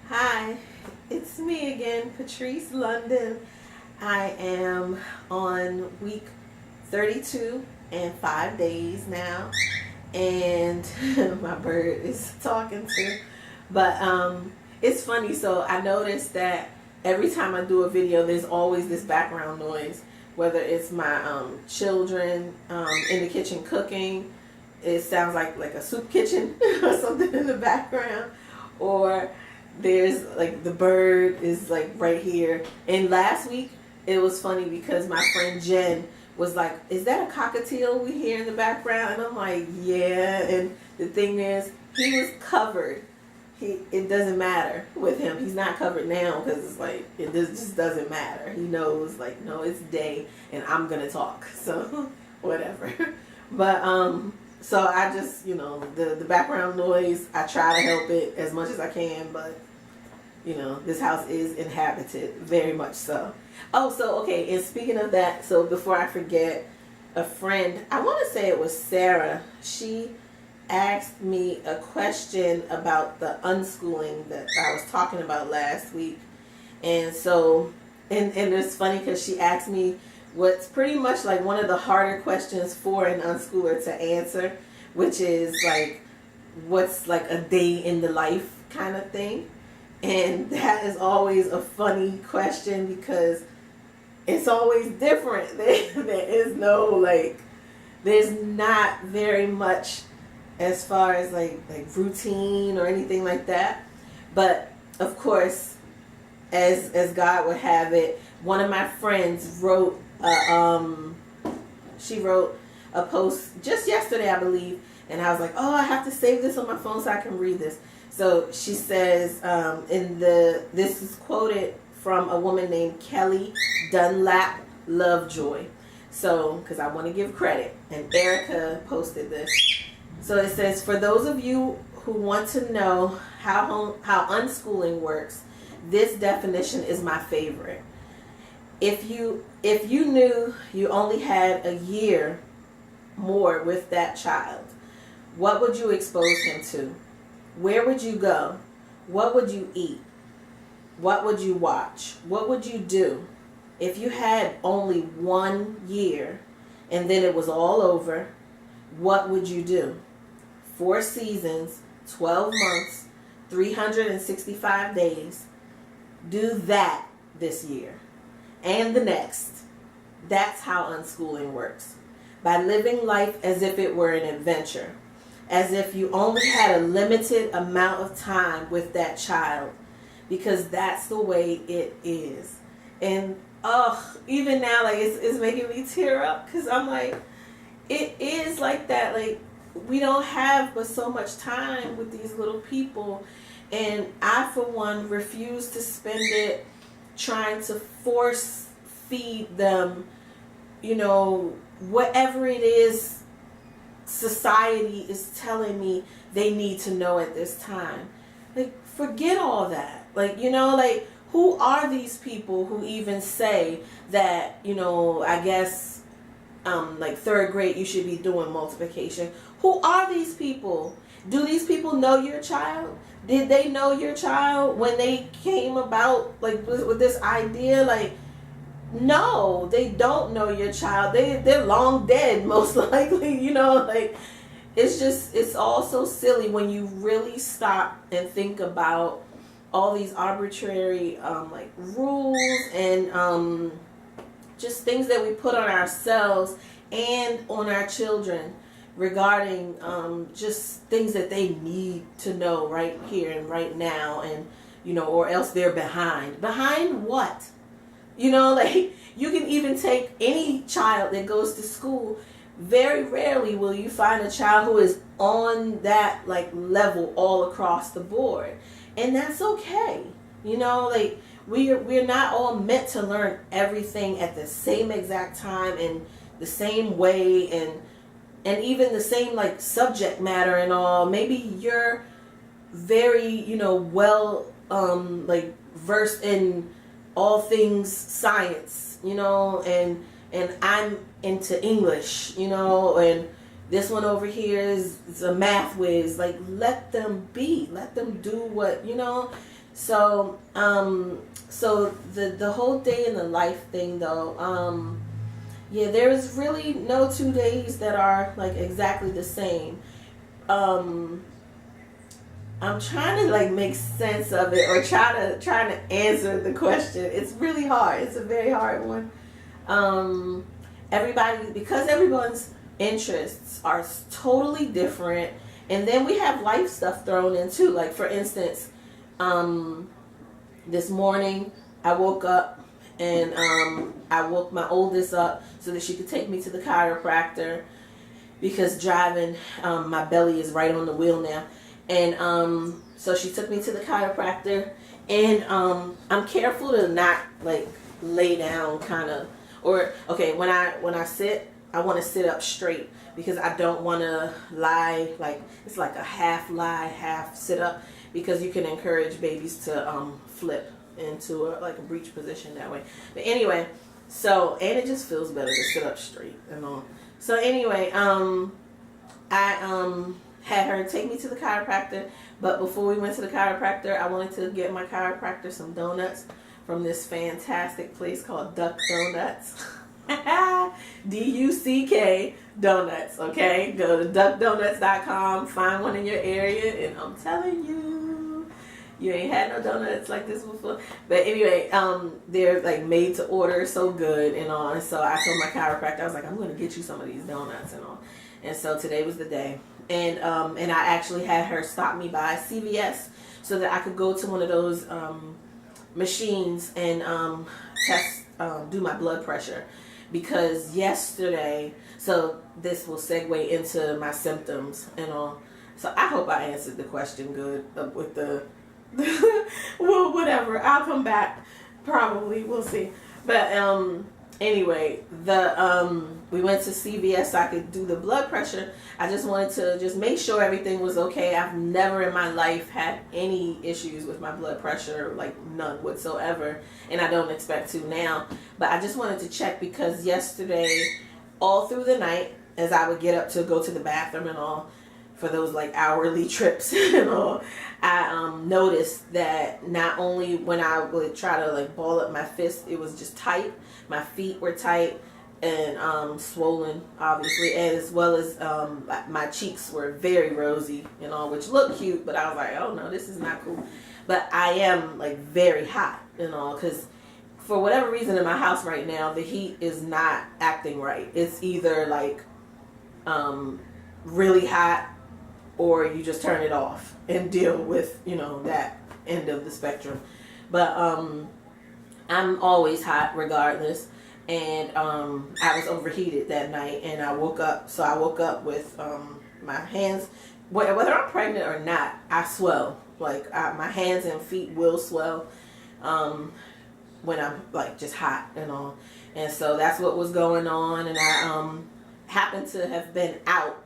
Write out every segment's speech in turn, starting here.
Hi, it's me again, Patrice London. I am on week 32 and 5 days now, and my bird is talking too. But it's funny. So I noticed that every time I do a video, there's always this background noise, whether it's my children in the kitchen cooking. It sounds like a soup kitchen or something in the background, or there's like the bird is like right here. And last week it was funny because my friend Jen was like, "Is that a cockatiel we hear in the background?" And I'm like, "Yeah." And the thing is, he was covered. It doesn't matter with him. He's not covered now because it's like just doesn't matter. He knows, like, no, it's day and I'm gonna talk. So whatever. But so I just, the background noise, I try to help it as much as I can, but this house is inhabited, very much so. Oh, so okay, and speaking of that, so before I forget, a friend, I want to say it was Sarah, she asked me a question about the unschooling that I was talking about last week. And so, and it's funny because she asked me what's pretty much like one of the harder questions for an unschooler to answer, which is like, what's like a day in the life kind of thing. And that is always a funny question because it's always different. There is no, like, there's not very much as far as like routine or anything like that. But of course, as God would have it, one of my friends wrote she wrote a post just yesterday, I believe, and I was like, oh, I have to save this on my phone so I can read this. So she says, this is quoted from a woman named Kelly Dunlap Lovejoy. So, because I want to give credit, and Erica posted this. So it says, for those of you who want to know how unschooling works, this definition is my favorite. If you knew you only had a year more with that child, what would you expose him to? Where would you go? What would you eat? What would you watch? What would you do? If you had only 1 year and then it was all over, what would you do? 4 seasons, 12 months, 365 days. Do that this year and the next. That's how unschooling works. By living life as if it were an adventure, as if you only had a limited amount of time with that child, because that's the way it is. And even now, like, it's making me tear up because I'm like, it is like that. Like, we don't have but so much time with these little people, and I, for one, refuse to spend it trying to force feed them, whatever it is society is telling me they need to know at this time. Like, forget all that. Like, like, who are these people who even say that, I guess, like 3rd grade, you should be doing multiplication? Who are these people? Do these people know your child? Did they know your child when they came about, like, with this idea? Like, no, they don't know your child. They're long dead, most likely. Like, it's all so silly when you really stop and think about all these arbitrary like rules and just things that we put on ourselves and on our children regarding just things that they need to know right here and right now, and or else they're behind what? Like, you can even take any child that goes to school. Very rarely will you find a child who is on that, like, level all across the board. And that's okay. Like, we're not all meant to learn everything at the same exact time and the same way and even the same, like, subject matter and all. Maybe you're very, well, like, versed in all things science, and I'm into English, and this one over here is a math whiz. Like, let them be. Let them do what, So the whole day in the life thing though, yeah, there's really no 2 days that are like exactly the same. Um, I'm trying to like make sense of it or trying to answer the question. It's really hard. It's a very hard one. Um, Everybody, because everyone's interests are totally different, and then we have life stuff thrown in too. Like for instance, this morning I woke up and I woke my oldest up so that she could take me to the chiropractor because driving, my belly is right on the wheel now. And so she took me to the chiropractor, and I'm careful to not like lay down kind of, or okay, when I sit, I want to sit up straight because I don't want to lie like it's like a half lie, half sit up, because you can encourage babies to flip into like a breech position that way. But anyway, so and it just feels better to sit up straight and all. So anyway, I had her take me to the chiropractor, but before we went to the chiropractor, I wanted to get my chiropractor some donuts from this fantastic place called Duck Donuts. DUCK Donuts, okay? Go to duckdonuts.com, find one in your area, and I'm telling you, you ain't had no donuts like this before. But anyway, they're like made to order, so good and all. And so I told my chiropractor, I was like, I'm going to get you some of these donuts and all. And so today was the day. And I actually had her stop me by CVS so that I could go to one of those machines and test, do my blood pressure. Because yesterday, so this will segue into my symptoms and all. So I hope I answered the question good with the, well, whatever. I'll come back. Probably. We'll see. But anyway, we went to CVS so I could do the blood pressure. I just wanted to just make sure everything was okay. I've never in my life had any issues with my blood pressure, like none whatsoever, and I don't expect to now. But I just wanted to check because yesterday, all through the night, as I would get up to go to the bathroom and all, for those like hourly trips and all, I noticed that not only when I would try to like ball up my fist, it was just tight. My feet were tight and swollen, obviously, as well as my cheeks were very rosy and all, which looked cute, but I was like, oh no, this is not cool. But I am like very hot and all, because for whatever reason in my house right now, the heat is not acting right. It's either like really hot, or you just turn it off and deal with, that end of the spectrum. But I'm always hot regardless. And I was overheated that night, and I woke up. So I woke up with my hands, whether I'm pregnant or not, I swell. Like my hands and feet will swell when I'm like just hot and all. And so that's what was going on. And I happened to have been out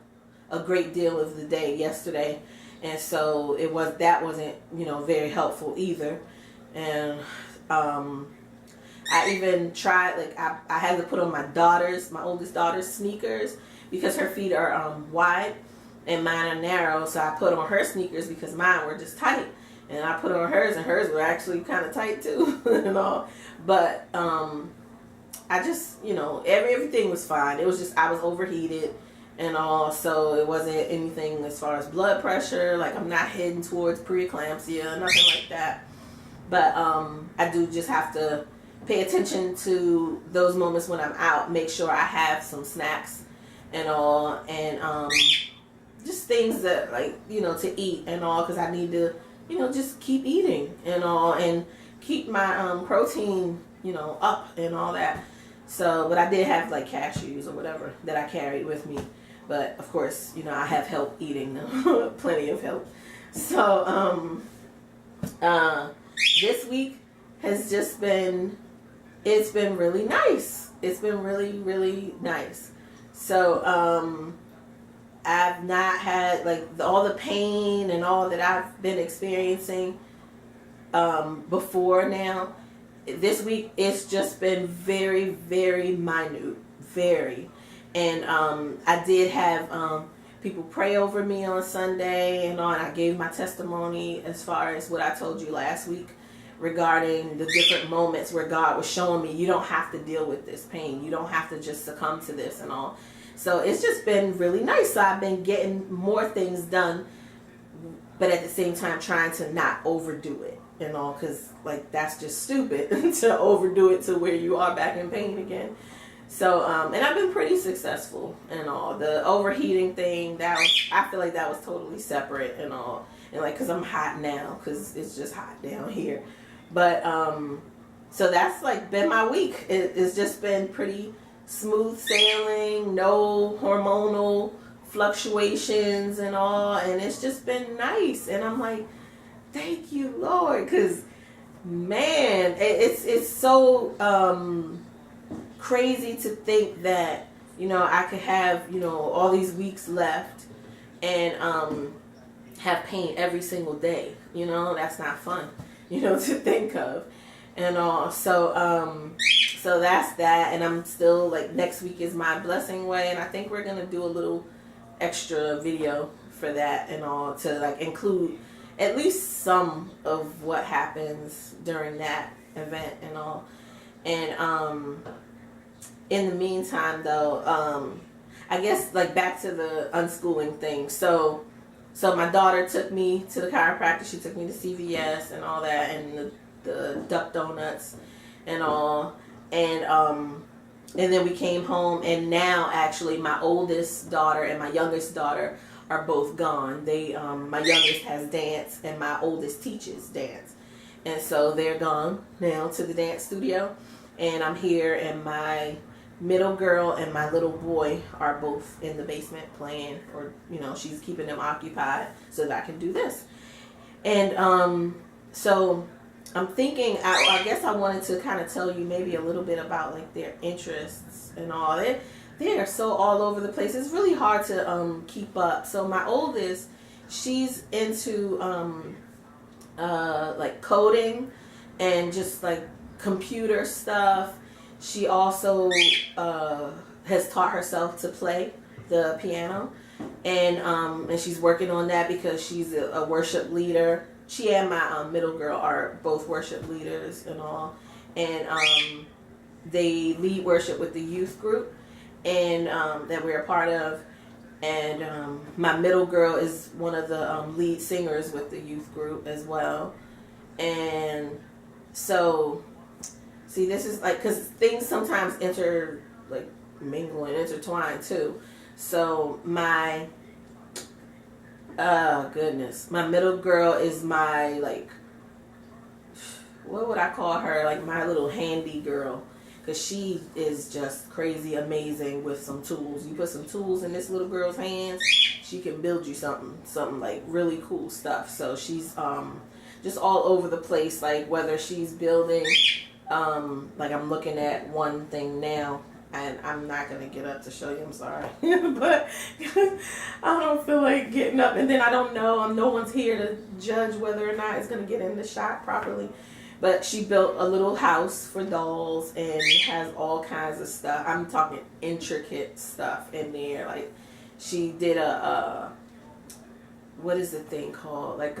a great deal of the day yesterday, and so that wasn't very helpful either. And I even tried, like I had to put on my oldest daughter's sneakers because her feet are wide and mine are narrow, so I put on her sneakers because mine were just tight, and I put on hers and hers were actually kind of tight too and all. But I just everything was fine. It was just I was overheated and all, so it wasn't anything as far as blood pressure. Like I'm not heading towards preeclampsia, nothing like that. But I do just have to pay attention to those moments when I'm out. Make sure I have some snacks and all, and just things that to eat and all, because I need to just keep eating and all, and keep my protein up and all that. So, but I did have like cashews or whatever that I carried with me. But of course, I have help eating them, plenty of help. So, this week has just been, it's been really nice. It's been really, really nice. So, I've not had like all the pain and all that I've been experiencing, before now. This week, it's just been very, very minute, very. And I did have people pray over me on Sunday and on. I gave my testimony as far as what I told you last week regarding the different moments where God was showing me you don't have to deal with this pain. You don't have to just succumb to this and all. So it's just been really nice. So I've been getting more things done, but at the same time trying to not overdo it and all, because like that's just stupid to overdo it to where you are back in pain again. So and I've been pretty successful and all. The overheating thing, I feel like that was totally separate and all, and like because I'm hot now because it's just hot down here. But so that's like been my week. It's just been pretty smooth sailing, no hormonal fluctuations and all, and it's just been nice. And I'm like, thank you, Lord, because man, it's so crazy to think that, you know, I could have, you know, all these weeks left and have pain every single day. You know, that's not fun, you know, to think of and all. So that's that. And I'm still like, next week is my blessing way, and I think we're gonna do a little extra video for that and all, to like include at least some of what happens during that event and all. And in the meantime though, I guess like back to the unschooling thing. So my daughter took me to the chiropractor. She took me to CVS and all that, and the Duck Donuts and all. And then we came home, and now actually my oldest daughter and my youngest daughter are both gone. They my youngest has dance and my oldest teaches dance. And so they're gone now to the dance studio, and I'm here, and my middle girl and my little boy are both in the basement playing, or you know, she's keeping them occupied so that I can do this. And so I'm thinking, I guess I wanted to kind of tell you maybe a little bit about like their interests and all. They are so all over the place. It's really hard to keep up. So my oldest, she's into like coding and just like computer stuff. She also has taught herself to play the piano, and she's working on that because she's a worship leader. She and my middle girl are both worship leaders and all, and they lead worship with the youth group and that we're a part of. And my middle girl is one of the lead singers with the youth group as well. And so, see, this is like, because things sometimes mingle and intertwine too. So my goodness, my middle girl is my, like, what would I call her? Like my little handy girl, because she is just crazy amazing with some tools. You put some tools in this little girl's hands, she can build you something like really cool stuff. So she's just all over the place, like whether she's building, like I'm looking at one thing now, and I'm not going to get up to show you, I'm sorry. But I don't feel like getting up. And then I don't know, no one's here to judge whether or not it's going to get in the shot properly. But she built a little house for dolls and has all kinds of stuff. I'm talking intricate stuff in there. Like she did what is the thing called? Like,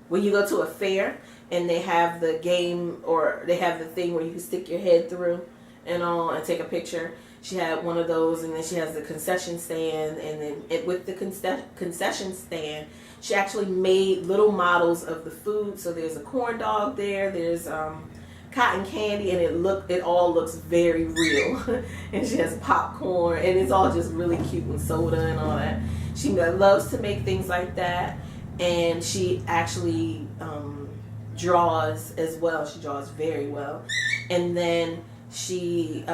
when you go to a fair and they have the game, or they have the thing where you can stick your head through and all and take a picture. She had one of those, and then she has the concession stand, and then with the concession stand, she actually made little models of the food. So there's a corn dog there, there's cotton candy, and it all looks very real. And she has popcorn, and it's all just really cute, and soda and all that. She loves to make things like that, and she actually draws as well. She draws very well, and then she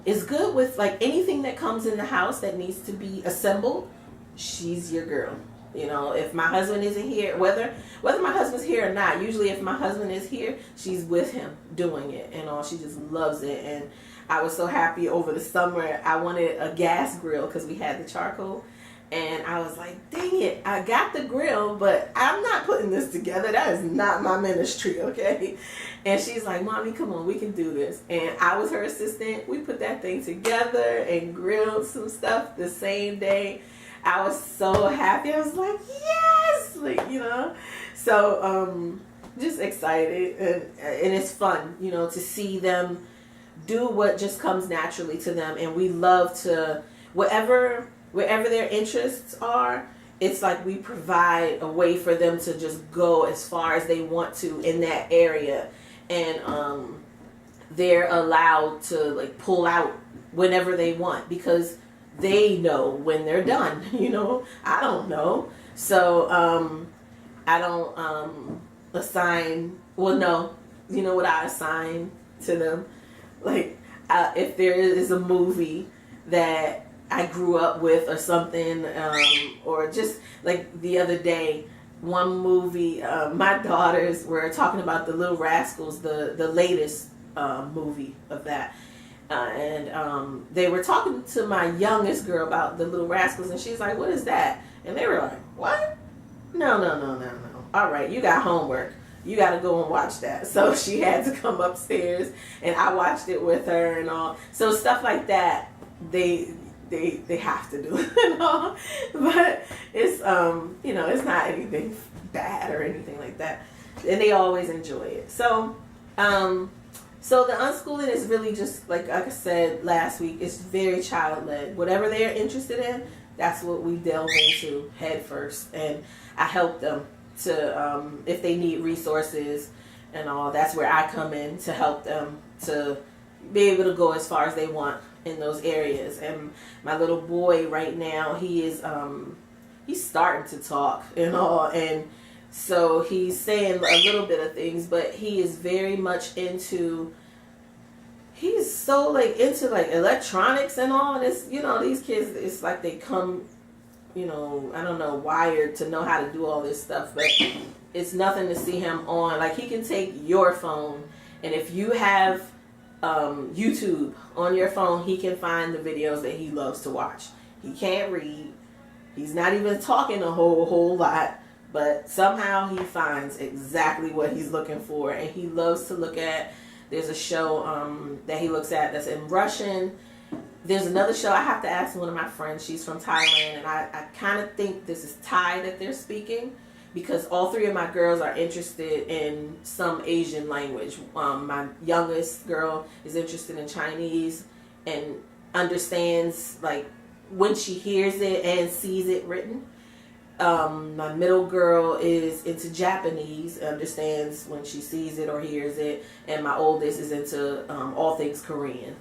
is good with like anything that comes in the house that needs to be assembled. She's your girl. You know, if my husband isn't here, whether my husband's here or not, usually if my husband is here, she's with him doing it and all. She just loves it. And I was so happy over the summer. I wanted a gas grill because we had the charcoal, And I was like, dang it, I got the grill, but I'm not putting this together. That is not my ministry, okay? And she's like, Mommy, come on, we can do this. And I was her assistant. We put that thing together and grilled some stuff the same day. I was so happy. I was like, yes! Like, you know? So, just excited. And it's fun, you know, to see them do what just comes naturally to them. And we love to, wherever their interests are, it's like we provide a way for them to just go as far as they want to in that area. And they're allowed to like pull out whenever they want, because they know when they're done. You know, I don't know. So I don't assign, well, no, you know what I assign to them? Like, if there is a movie that I grew up with or something, or just like the other day, one movie, my daughters were talking about the Little Rascals, the latest movie of that. And they were talking to my youngest girl about the Little Rascals, and she's like, what is that? And they were like, what? No. All right, you got homework. You got to go and watch that. So she had to come upstairs, and I watched it with her and all. So stuff like that, they have to do and all. But it's you know, it's not anything bad or anything like that, and they always enjoy it. So so the unschooling is really just like I said last week. It's very child led. Whatever they're interested in, that's what we delve into head first, and I help them to if they need resources and all. That's where I come in to help them to be able to go as far as they want in those areas. And my little boy right now, he is he's starting to talk and all, and so he's saying a little bit of things, but he is very much into, he's so like into like electronics and all. And it's, you know, these kids, it's like they come, you know, I don't know, wired to know how to do all this stuff, but it's nothing to see him on. Like, he can take your phone, and if you have YouTube on your phone, he can find the videos that he loves to watch. He can't read. He's not even talking a whole lot, but somehow he finds exactly what he's looking for. And he loves to look at, there's a show that he looks at that's in Russian. There's another show, I have to ask one of my friends, she's from Thailand, and I kind of think this is Thai that they're speaking, because all three of my girls are interested in some Asian language. My youngest girl is interested in Chinese and understands, like, when she hears it and sees it written. My middle girl is into Japanese, understands when she sees it or hears it, and my oldest is into all things Korean.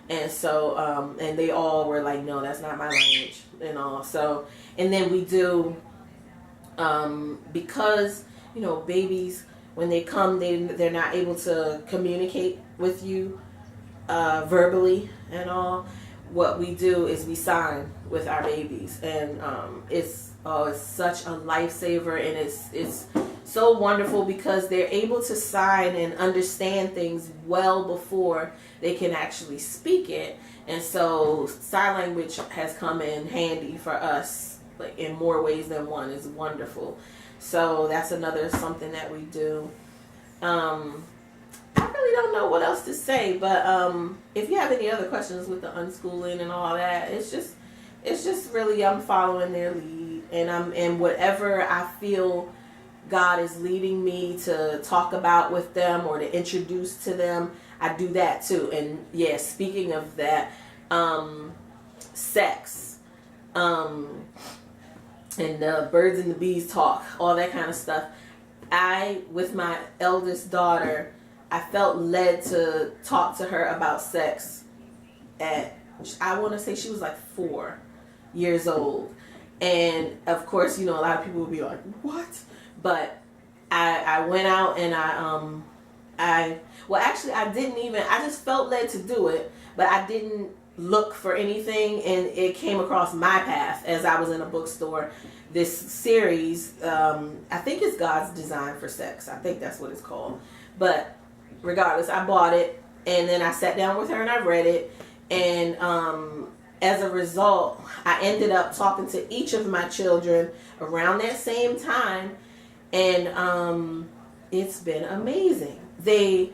And so, and they all were like, no, that's not my language and all. So, and then we do, because, you know, babies, when they come, they're not able to communicate with you verbally and all. What we do is we sign with our babies, and it's such a lifesaver, and it's so wonderful because they're able to sign and understand things well before they can actually speak it. And so sign language has come in handy for us, like, in more ways than one. Is wonderful. So that's another something that we do. I really don't know what else to say, but if you have any other questions with the unschooling and all that, it's just really, I'm following their lead, and whatever I feel God is leading me to talk about with them or to introduce to them, I do that too. And yeah, speaking of that, sex, and the birds and the bees talk, all that kind of stuff. With my eldest daughter, I felt led to talk to her about sex at, I want to say she was like 4 years old. And of course, you know, a lot of people would be like, what? But I went out and I just felt led to do it, but I didn't look for anything, and it came across my path as I was in a bookstore. This series, I think it's God's Design for Sex. I think that's what it's called. But regardless, I bought it, and then I sat down with her and I read it, and as a result, I ended up talking to each of my children around that same time, and it's been amazing. They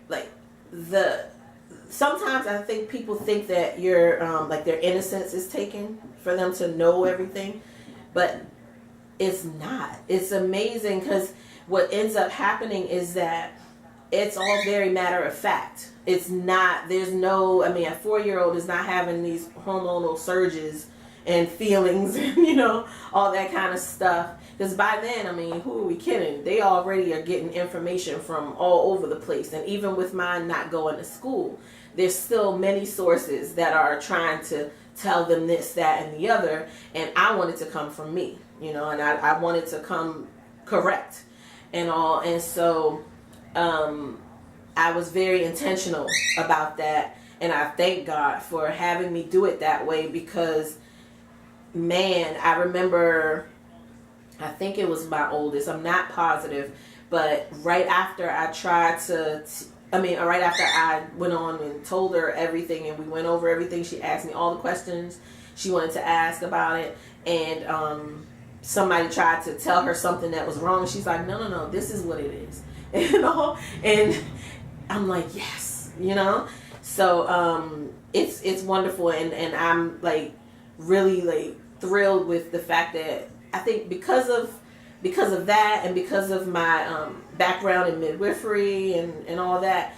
like the sometimes I think people think that like their innocence is taken for them to know everything, but it's not. It's amazing because what ends up happening is that it's all very matter of fact. It's not, there's no, I mean, a 4-year-old is not having these hormonal surges and feelings and, all that kind of stuff. Because by then, I mean, who are we kidding? They already are getting information from all over the place. And even with mine not going to school, there's still many sources that are trying to tell them this, that, and the other. And I want it to come from me, and I want it to come correct and all. And so I was very intentional about that. And I thank God for having me do it that way because, man, I remember, I think it was my oldest, I'm not positive, but right after I right after I went on and told her everything and we went over everything, she asked me all the questions she wanted to ask about it, and somebody tried to tell her something that was wrong. She's like, no, this is what it is. And I'm like, yes, so it's wonderful, and I'm like really like thrilled with the fact that I think because of that and because of my background in midwifery and all that,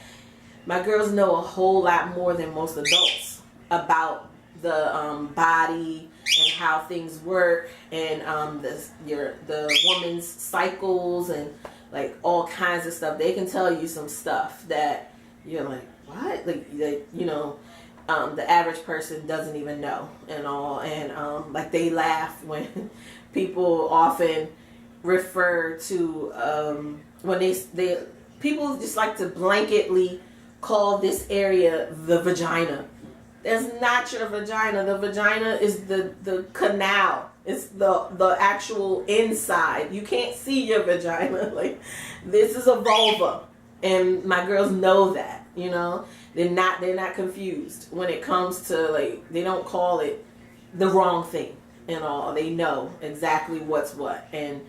my girls know a whole lot more than most adults about the body and how things work, and the woman's cycles and like all kinds of stuff. They can tell you some stuff that you're like, what? The average person doesn't even know and all. And like they laugh when people often refer to when they people just like to blanketly call this area the vagina. That's not your vagina. The vagina is the canal. It's the actual inside. You can't see your vagina. Like, this is a vulva, and my girls know that. They're not confused when it comes to, like, they don't call it the wrong thing and all. They know exactly what's what and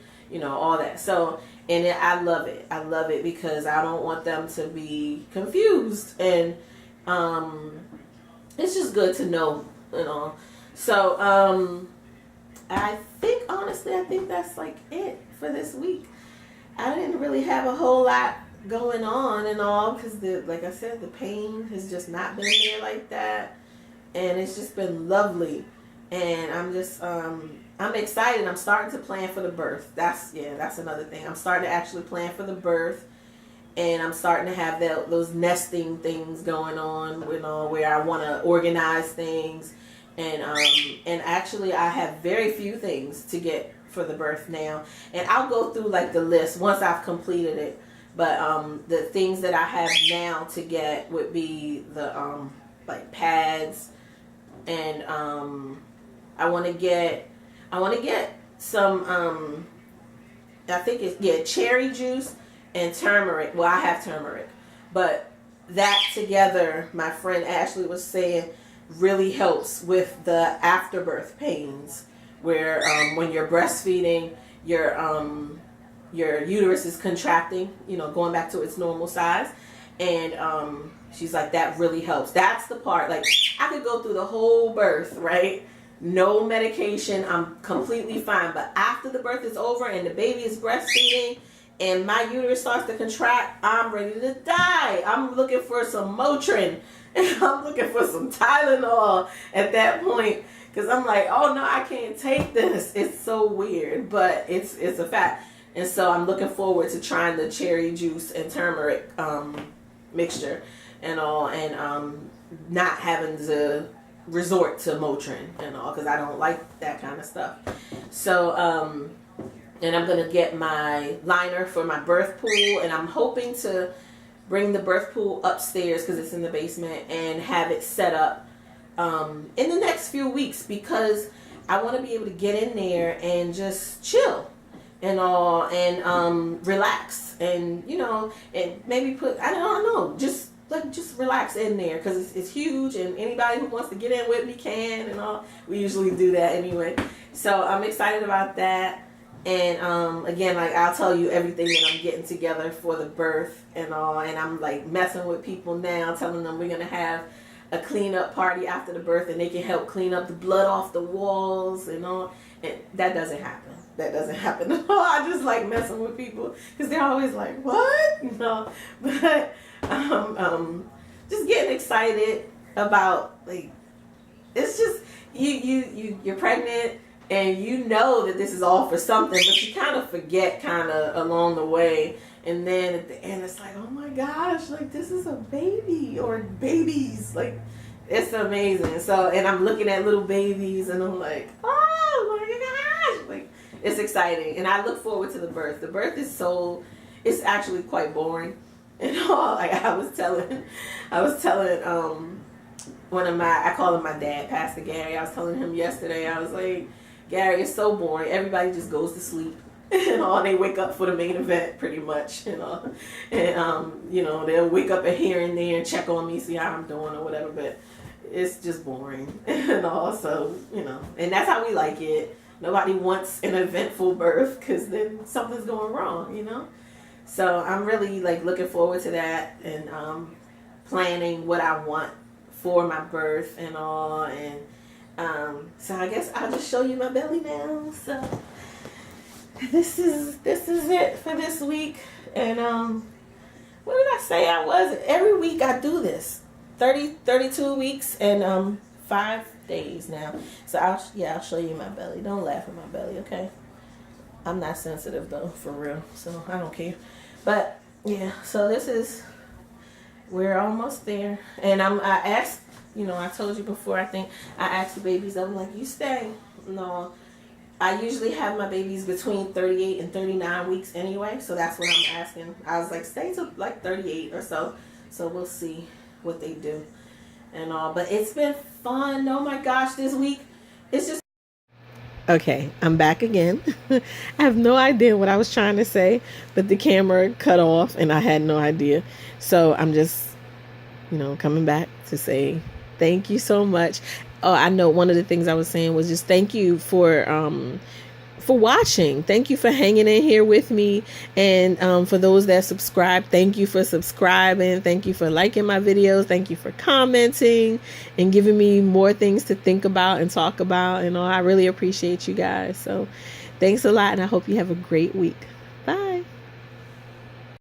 all that. So, and I love it. I love it because I don't want them to be confused, and it's just good to know and all. So I think that's like it for this week. I didn't really have a whole lot going on and all because like I said, the pain has just not been there like that, and it's just been lovely. And I'm just I'm excited. I'm starting to plan for the birth. That's another thing. I'm starting to actually plan for the birth, and I'm starting to have those nesting things going on, where I want to organize things, and actually I have very few things to get for the birth now, and I'll go through like the list once I've completed it. But the things that I have now to get would be the like pads, and I want to get some I think it's cherry juice and turmeric. Well, I have turmeric, but that together, my friend Ashley was saying, really helps with the afterbirth pains, where when you're breastfeeding, your uterus is contracting, going back to its normal size, and she's like, that really helps. That's the part, like, I could go through the whole birth, right? No medication, I'm completely fine, but after the birth is over and the baby is breastfeeding and my uterus starts to contract, I'm ready to die. I'm looking for some Motrin and I'm looking for some Tylenol at that point, because I'm like, oh no, I can't take this. It's so weird, but it's a fact. And so I'm looking forward to trying the cherry juice and turmeric mixture and all, and not having to resort to Motrin and all, because I don't like that kind of stuff. So and I'm gonna get my liner for my birth pool, and I'm hoping to bring the birth pool upstairs because it's in the basement and have it set up in the next few weeks, because I want to be able to get in there and just chill and all, and relax, and and maybe put, I don't know, just like just relax in there because it's huge, and anybody who wants to get in with me can and all. We usually do that anyway. So I'm excited about that. And again, like I'll tell you everything that I'm getting together for the birth and all. And I'm like messing with people now, telling them we're gonna have a cleanup party after the birth, and they can help clean up the blood off the walls and all. And that doesn't happen. That doesn't happen at all. I just like messing with people because they're always like, "What?" You know. But just getting excited about, like, it's just you're pregnant. And you know that this is all for something, but you kind of forget along the way. And then at the end, it's like, oh my gosh, like this is a baby or babies. Like, it's amazing. So, and I'm looking at little babies and I'm like, oh my gosh. Like, it's exciting. And I look forward to the birth. The birth is it's actually quite boring. And all, like I was telling I call him my dad, Pastor Gary. I was telling him yesterday, I was like, Gary, it's so boring. Everybody just goes to sleep, and all. They wake up for the main event, pretty much, you know. And you know, they'll wake up here and there and check on me, see how I'm doing or whatever. But it's just boring, and all. So you know, and that's how we like it. Nobody wants an eventful birth because then something's going wrong, you know. So I'm really like looking forward to that and planning what I want for my birth and all. And so I guess I'll just show you my belly now. So this is it for this week. And what did I say I was? Every week I do this. 32 weeks and 5 days now. So I'll show you my belly. Don't laugh at my belly, okay? I'm not sensitive though, for real. So I don't care. But yeah, so we're almost there. And I asked, you know, I told you before, I think I asked the babies, I'm like, you stay. No, I usually have my babies between 38 and 39 weeks anyway, so that's what I'm asking. I was like, stay to like 38 or so. So we'll see what they do and all. But it's been fun. Oh my gosh, this week, it's just... Okay, I'm back again. I have no idea what I was trying to say, but the camera cut off and I had no idea. So I'm just, you know, coming back to say thank you so much. Oh, I know one of the things I was saying was just thank you for watching. Thank you for hanging in here with me. And for those that subscribe, thank you for subscribing. Thank you for liking my videos. Thank you for commenting and giving me more things to think about and talk about. And I really appreciate you guys. So thanks a lot, and I hope you have a great week.